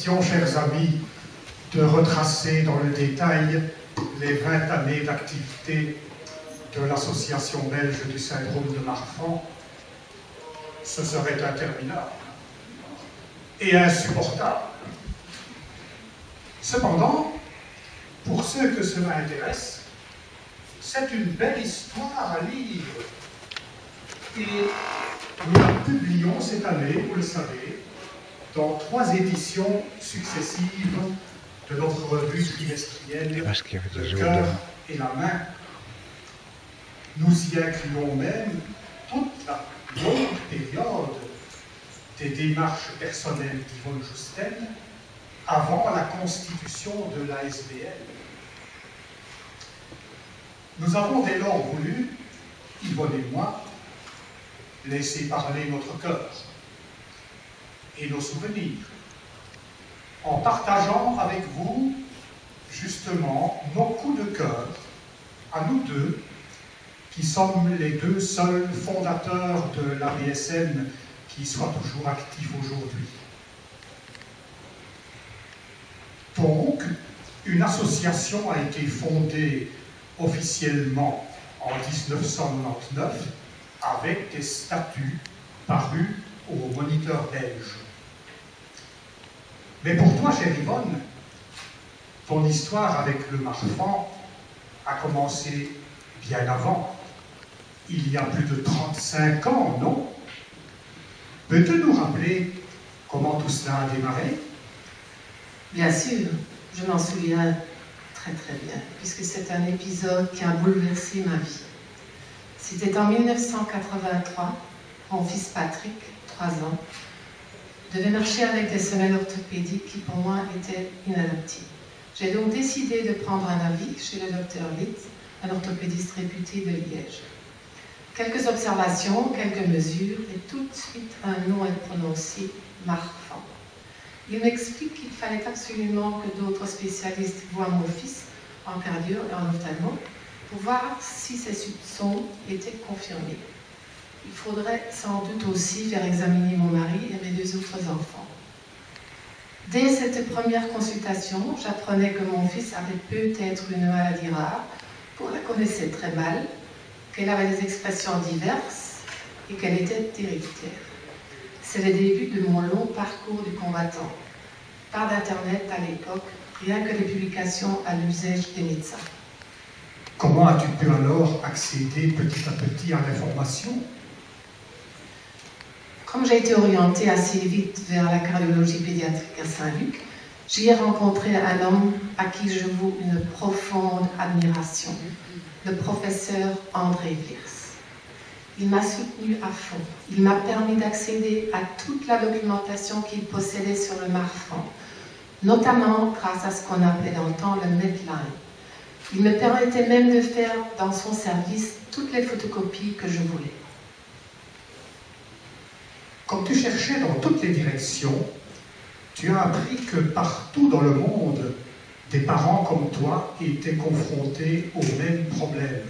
question, chers amis, de retracer dans le détail les 20 années d'activité de l'Association belge du syndrome de Marfan. Ce serait interminable et insupportable. Cependant, pour ceux que cela intéresse, c'est une belle histoire à lire. Et nous la publions cette année, vous le savez, dans 3 éditions successives de notre revue trimestrielle Le cœur et la main. Nous y incluons même toute la longue période des démarches personnelles d'Yvonne Jousten avant la constitution de l'ASBL. Nous avons dès lors voulu, Yvonne et moi, laisser parler notre cœur et nos souvenirs, en partageant avec vous, justement, nos coups de cœur, à nous deux, qui sommes les 2 seuls fondateurs de l'ABSM qui soient toujours actifs aujourd'hui. Donc, une association a été fondée officiellement en 1999 avec des statuts parus au Moniteur belge. Mais pour toi, chère Yvonne, ton histoire avec le Marfan a commencé bien avant, il y a plus de 35 ans, non? Peux-tu nous rappeler comment tout cela a démarré? Bien sûr, je m'en souviens très bien, puisque c'est un épisode qui a bouleversé ma vie. C'était en 1983, mon fils Patrick, 3 ans, devait marcher avec des semelles orthopédiques qui pour moi étaient inadaptées. J'ai donc décidé de prendre un avis chez le docteur Litt, un orthopédiste réputé de Liège. Quelques observations, quelques mesures, et tout de suite un nom est prononcé, Marfan. Il m'explique qu'il fallait absolument que d'autres spécialistes voient mon fils en cardio et en ophtalmo pour voir si ses soupçons étaient confirmés. Il faudrait sans doute aussi faire examiner mon mari et mes 2 autres enfants. Dès cette première consultation, j'apprenais que mon fils avait peut-être une maladie rare, qu'on la connaissait très mal, qu'elle avait des expressions diverses et qu'elle était héréditaire. C'est le début de mon long parcours du combattant. Pas d'internet à l'époque, rien que des publications à l'usage des médecins. Comment as-tu pu alors accéder petit à petit à l'information? Comme j'ai été orientée assez vite vers la cardiologie pédiatrique à Saint-Luc, j'y ai rencontré un homme à qui je voue une profonde admiration, le professeur André Wiers. Il m'a soutenue à fond. Il m'a permis d'accéder à toute la documentation qu'il possédait sur le Marfan, notamment grâce à ce qu'on appelait dans le temps le Medline. Il me permettait même de faire dans son service toutes les photocopies que je voulais. Quand tu cherchais dans toutes les directions, tu as appris que partout dans le monde, des parents comme toi étaient confrontés aux mêmes problèmes.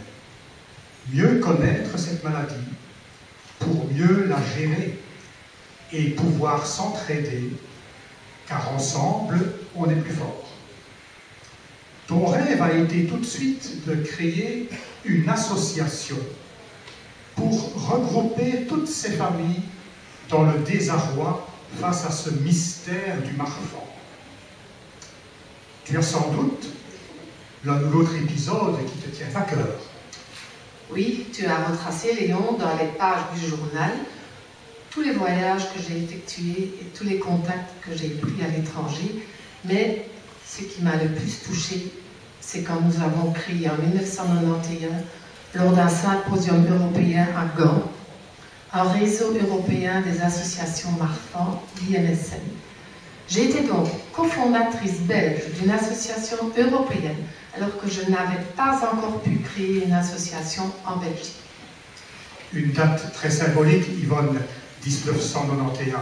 Mieux connaître cette maladie, pour mieux la gérer et pouvoir s'entraider, car ensemble, on est plus fort. Ton rêve a été tout de suite de créer une association pour regrouper toutes ces familles dans le désarroi face à ce mystère du Marfan. Tu as sans doute l'un ou l'autre épisode qui te tient à cœur. Oui, tu as retracé, Léon, dans les pages du journal, tous les voyages que j'ai effectués et tous les contacts que j'ai pris à l'étranger, mais ce qui m'a le plus touché, c'est quand nous avons créé en 1991, lors d'un symposium européen à Gand, un réseau européen des associations Marfan, l'IMSM. J'ai été donc cofondatrice belge d'une association européenne, alors que je n'avais pas encore pu créer une association en Belgique. Une date très symbolique, Yvonne, 1991.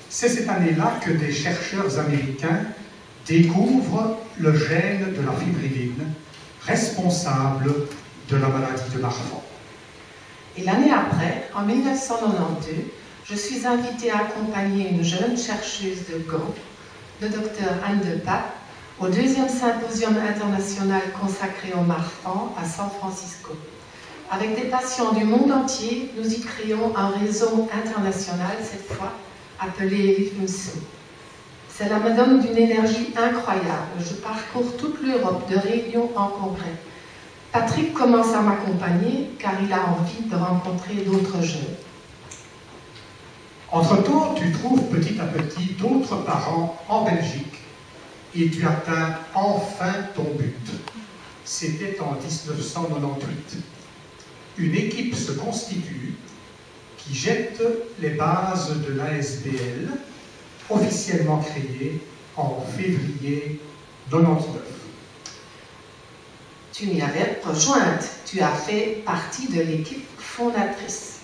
C'est cette année-là que des chercheurs américains découvrent le gène de la fibrilline, responsable de la maladie de Marfan. Et l'année après, en 1992, je suis invitée à accompagner une jeune chercheuse de Gand le docteur Anne Delpape, au 2e symposium international consacré aux marfangs à San Francisco. Avec des patients du monde entier, nous y créons un réseau international, cette fois appelé LIFMSO. Cela me donne d'une énergie incroyable. Je parcours toute l'Europe, de réunion en congrès. Patrick commence à m'accompagner car il a envie de rencontrer d'autres jeunes. Entre-temps, tu trouves petit à petit d'autres parents en Belgique et tu atteins enfin ton but. C'était en 1998. Une équipe se constitue qui jette les bases de l'ASBL, officiellement créée en février 1999. Tu m'y avais rejointe, tu as fait partie de l'équipe fondatrice.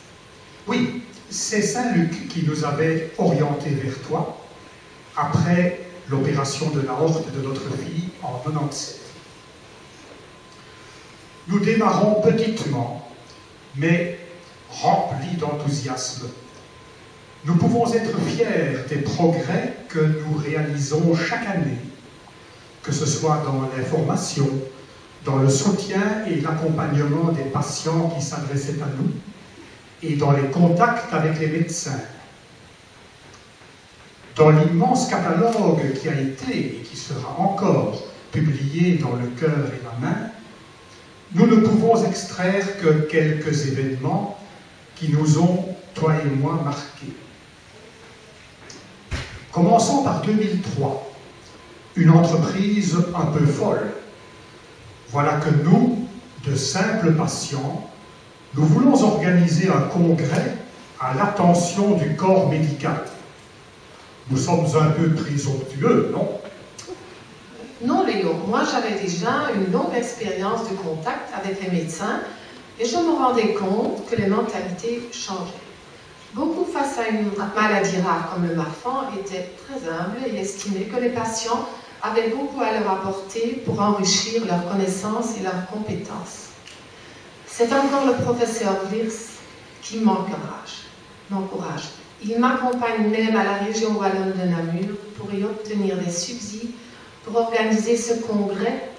Oui, c'est Saint-Luc qui nous avait orientés vers toi après l'opération de l'aorte de notre fille en 1997. Nous démarrons petitement, mais remplis d'enthousiasme. Nous pouvons être fiers des progrès que nous réalisons chaque année, que ce soit dans l'information, dans le soutien et l'accompagnement des patients qui s'adressaient à nous, et dans les contacts avec les médecins. Dans l'immense catalogue qui a été et qui sera encore publié dans le cœur et la main, nous ne pouvons extraire que quelques événements qui nous ont, toi et moi, marqués. Commençons par 2003, une entreprise un peu folle. Voilà que nous, de simples patients, nous voulons organiser un congrès à l'attention du corps médical. Nous sommes un peu présomptueux, non? Non, Léo, moi j'avais déjà une longue expérience de contact avec les médecins et je me rendais compte que les mentalités changeaient. Beaucoup face à une maladie rare comme le marfan étaient très humbles et estimaient que les patients avaient beaucoup à leur apporter pour enrichir leurs connaissances et leurs compétences. C'est encore le professeur Wirs qui m'encourage. Il m'accompagne même à la région wallonne de Namur pour y obtenir des subsides pour organiser ce congrès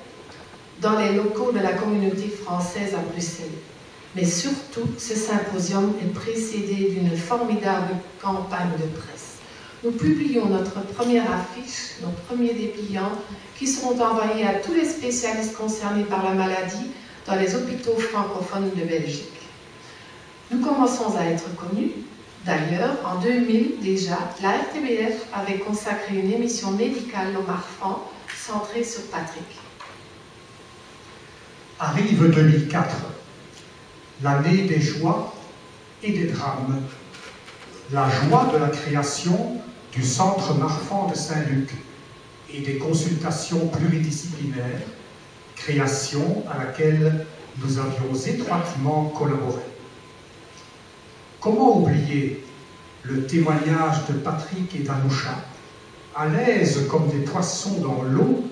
dans les locaux de la communauté française à Bruxelles. Mais surtout, ce symposium est précédé d'une formidable campagne de presse. Nous publions notre première affiche, nos premiers dépliants, qui seront envoyés à tous les spécialistes concernés par la maladie dans les hôpitaux francophones de Belgique. Nous commençons à être connus. D'ailleurs, en 2000 déjà, la RTBF avait consacré une émission médicale au marfan centrée sur Patrick. Arrive 2004, l'année des joies et des drames. La joie de la création du Centre Marfan de Saint-Luc et des consultations pluridisciplinaires, création à laquelle nous avions étroitement collaboré. Comment oublier le témoignage de Patrick et d'Anoucha, à l'aise comme des poissons dans l'eau,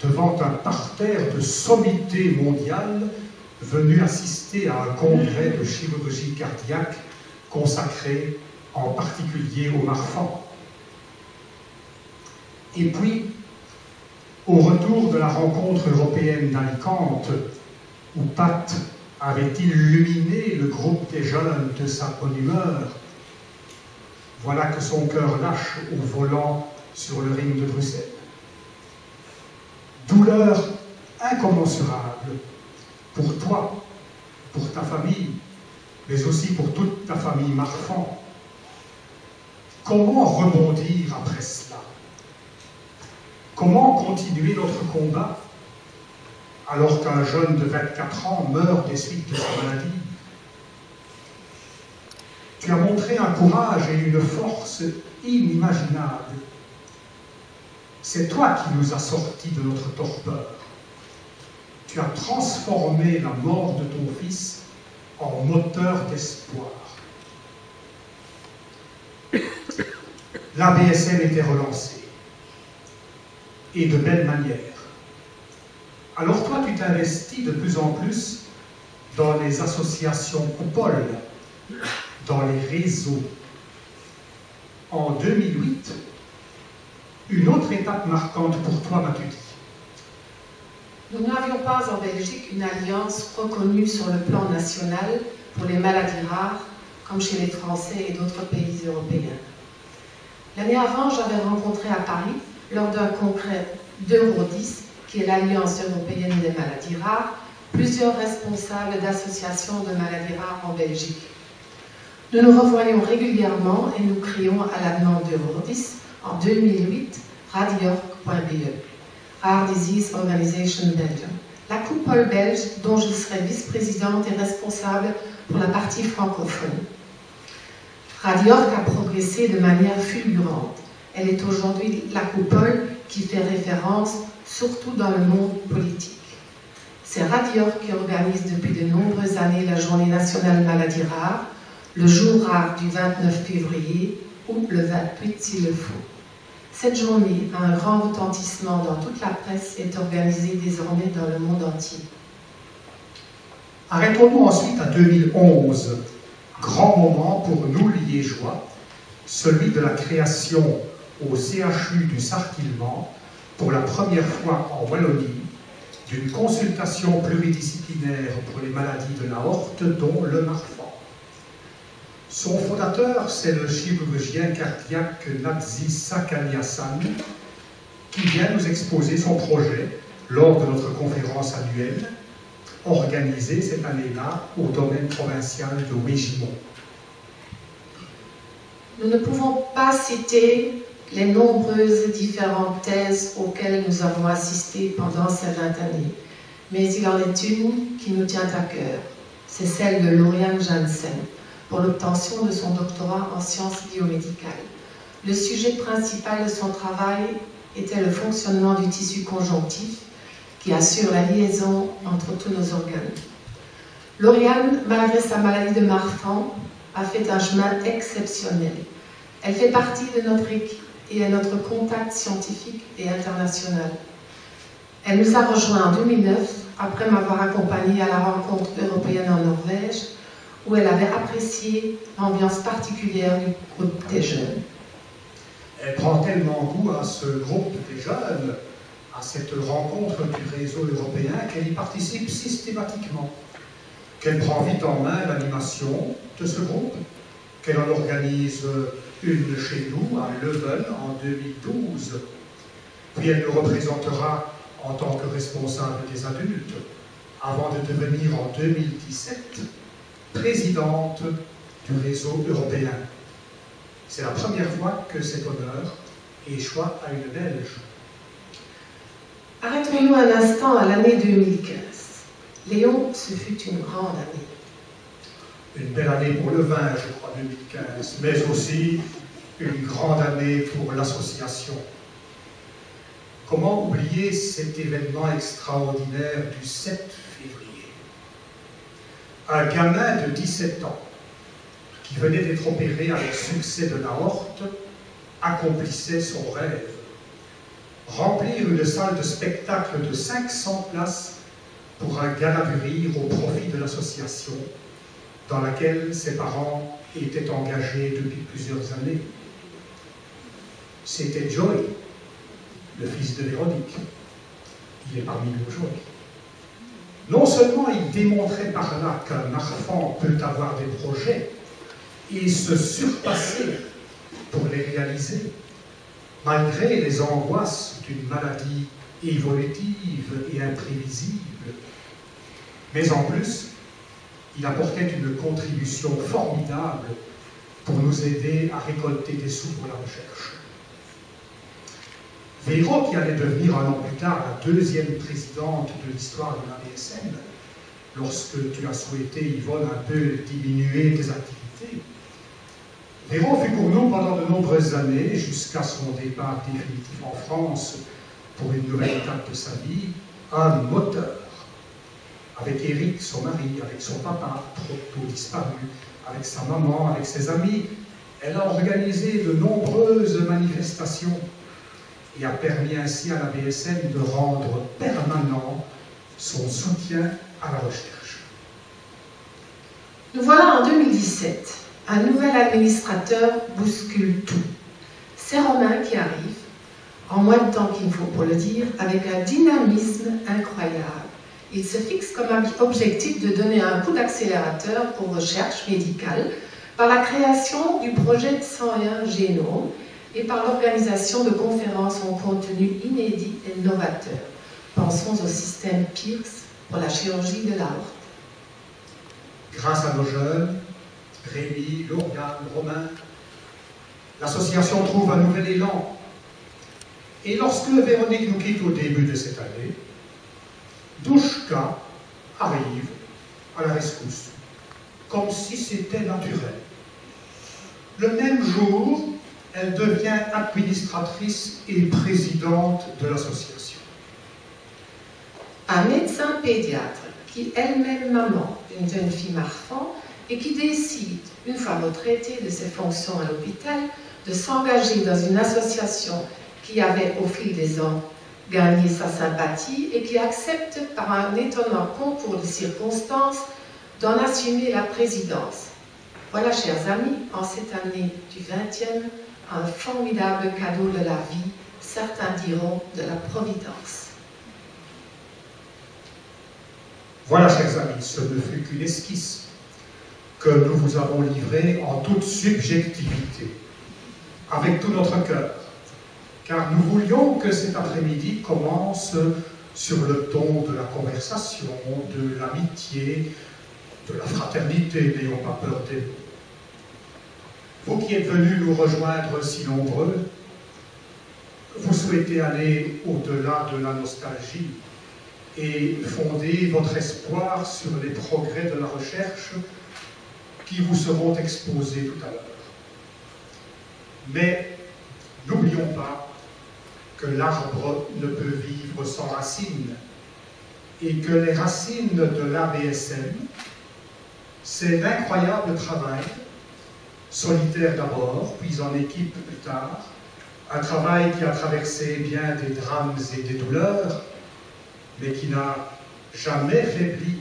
devant un parterre de sommités mondiales venus assister à un congrès de chirurgie cardiaque consacré en particulier au marfan. Et puis, au retour de la rencontre européenne d'Alicante, où Pat avait illuminé le groupe des jeunes de sa bonne humeur, voilà que son cœur lâche au volant sur le ring de Bruxelles. Douleur incommensurable pour toi, pour ta famille, mais aussi pour toute ta famille marfan. Comment rebondir après cela? Comment continuer notre combat alors qu'un jeune de 24 ans meurt des suites de sa maladie? Tu as montré un courage et une force inimaginables. C'est toi qui nous as sortis de notre torpeur. Tu as transformé la mort de ton fils en moteur d'espoir. L'ABSM était relancée, et de belle manière. Alors toi, tu t'investis de plus en plus dans les associations coupoles, dans les réseaux. En 2008, une autre étape étape marquante pour toi, m'as-tu dit? Nous n'avions pas en Belgique une alliance reconnue sur le plan national pour les maladies rares, comme chez les Français et d'autres pays européens. L'année avant, j'avais rencontré à Paris, lors d'un congrès d'Eurodis, qui est l'Alliance européenne des maladies rares, plusieurs responsables d'associations de maladies rares en Belgique. Nous nous revoyons régulièrement et nous créons à la demande d'Eurodis, en 2008, radiorg.be, Rare Disease Organization Belgium, la coupole belge dont je serai vice-présidente et responsable pour la partie francophone. Radiorg a progressé de manière fulgurante. Elle est aujourd'hui la coupole qui fait référence surtout dans le monde politique. C'est Radiorg qui organise depuis de nombreuses années la Journée nationale maladies rares, le jour rare du 29 février ou le 28 s'il le faut. Cette journée a un grand retentissement dans toute la presse et est organisée désormais dans le monde entier. Arrêtons-nous ensuite à 2011, grand moment pour nous liégeois, celui de la création au CHU du Sartillement, pour la première fois en Wallonie, d'une consultation pluridisciplinaire pour les maladies de l'aorte, dont le Marfan. Son fondateur, c'est le chirurgien cardiaque Nazi Sakaniassan, qui vient nous exposer son projet lors de notre conférence annuelle, organisée cette année-là au domaine provincial de Wégimont. Nous ne pouvons pas citer les nombreuses différentes thèses auxquelles nous avons assisté pendant ces 20 années, mais il y en est une qui nous tient à cœur. C'est celle de Lauriane Janssen, pour l'obtention de son doctorat en sciences biomédicales. Le sujet principal de son travail était le fonctionnement du tissu conjonctif qui assure la liaison entre tous nos organes. Lauriane, malgré sa maladie de Marfan, a fait un chemin exceptionnel. Elle fait partie de notre équipe et est notre contact scientifique et international. Elle nous a rejoints en 2009, après m'avoir accompagnée à la rencontre européenne en Norvège, où elle avait apprécié l'ambiance particulière du groupe des jeunes. Elle prend tellement goût à ce groupe des jeunes, à cette rencontre du réseau européen, qu'elle y participe systématiquement, qu'elle prend vite en main l'animation de ce groupe, qu'elle en organise une chez nous, à Leuven, en 2012. Puis elle nous représentera en tant que responsable des adultes, avant de devenir en 2017 présidente du réseau européen. C'est la première fois que cet honneur échoit à une Belge. Arrêtons-nous un instant à l'année 2015. Léon, ce fut une grande année. Une belle année pour le vin, je crois, 2015, mais aussi une grande année pour l'association. Comment oublier cet événement extraordinaire du 7 février? Un gamin de 17 ans, qui venait d'être opéré avec succès de l'aorte, accomplissait son rêve. Remplir une salle de spectacle de 500 places pour un gala du rire au profit de l'association, dans laquelle ses parents étaient engagés depuis plusieurs années. C'était Joey, le fils de Véronique. Il est parmi nous aujourd'hui. Non seulement il démontrait par là qu'un enfant peut avoir des projets et se surpasser pour les réaliser, malgré les angoisses d'une maladie évolutive et imprévisible, mais en plus, il apportait une contribution formidable pour nous aider à récolter des sous pour la recherche. Véro, qui allait devenir un an plus tard la deuxième présidente de l'histoire de l'ABSM, lorsque tu as souhaité, Yvonne, un peu diminuer tes activités, Véro fut pour nous pendant de nombreuses années, jusqu'à son départ définitif en France pour une nouvelle étape de sa vie, un moteur. Avec Eric, son mari, avec son papa, trop tôt disparu, avec sa maman, avec ses amis, elle a organisé de nombreuses manifestations et a permis ainsi à la BSM de rendre permanent son soutien à la recherche. Nous voilà en 2017. Un nouvel administrateur bouscule tout. C'est Romain qui arrive, en moins de temps qu'il me faut pour le dire, avec un dynamisme incroyable. Il se fixe comme objectif de donner un coup d'accélérateur aux recherches médicales par la création du projet de 101 génomes et par l'organisation de conférences en contenu inédit et novateur. Pensons au système Pierce pour la chirurgie de l'aorte. Grâce à nos jeunes, Rémi, Lauriane, Romain, l'association trouve un nouvel élan. Et lorsque Véronique nous quitte au début de cette année, Douchka arrive à la rescousse, comme si c'était naturel. Le même jour, elle devient administratrice et présidente de l'association. Un médecin pédiatre qui elle-même maman d'une jeune fille marfan et qui décide, une fois retraitée de ses fonctions à l'hôpital, de s'engager dans une association qui avait au fil des ans gagné sa sympathie et qui accepte par un étonnant concours de circonstances d'en assumer la présidence. Voilà, chers amis, en cette année du 20e, un formidable cadeau de la vie, certains diront de la providence. Voilà, chers amis, ce ne fut qu'une esquisse que nous vous avons livrée en toute subjectivité, avec tout notre cœur, car nous voulions que cet après-midi commence sur le ton de la conversation, de l'amitié, de la fraternité, n'ayons pas peur des mots. Vous qui êtes venus nous rejoindre si nombreux, vous souhaitez aller au-delà de la nostalgie et fonder votre espoir sur les progrès de la recherche qui vous seront exposés tout à l'heure. Mais n'oublions pas que l'arbre ne peut vivre sans racines et que les racines de l'ABSM, c'est l'incroyable travail, solitaire d'abord, puis en équipe plus tard, un travail qui a traversé bien des drames et des douleurs, mais qui n'a jamais faibli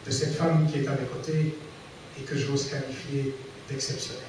de cette femme qui est à mes côtés et que j'ose qualifier d'exceptionnelle.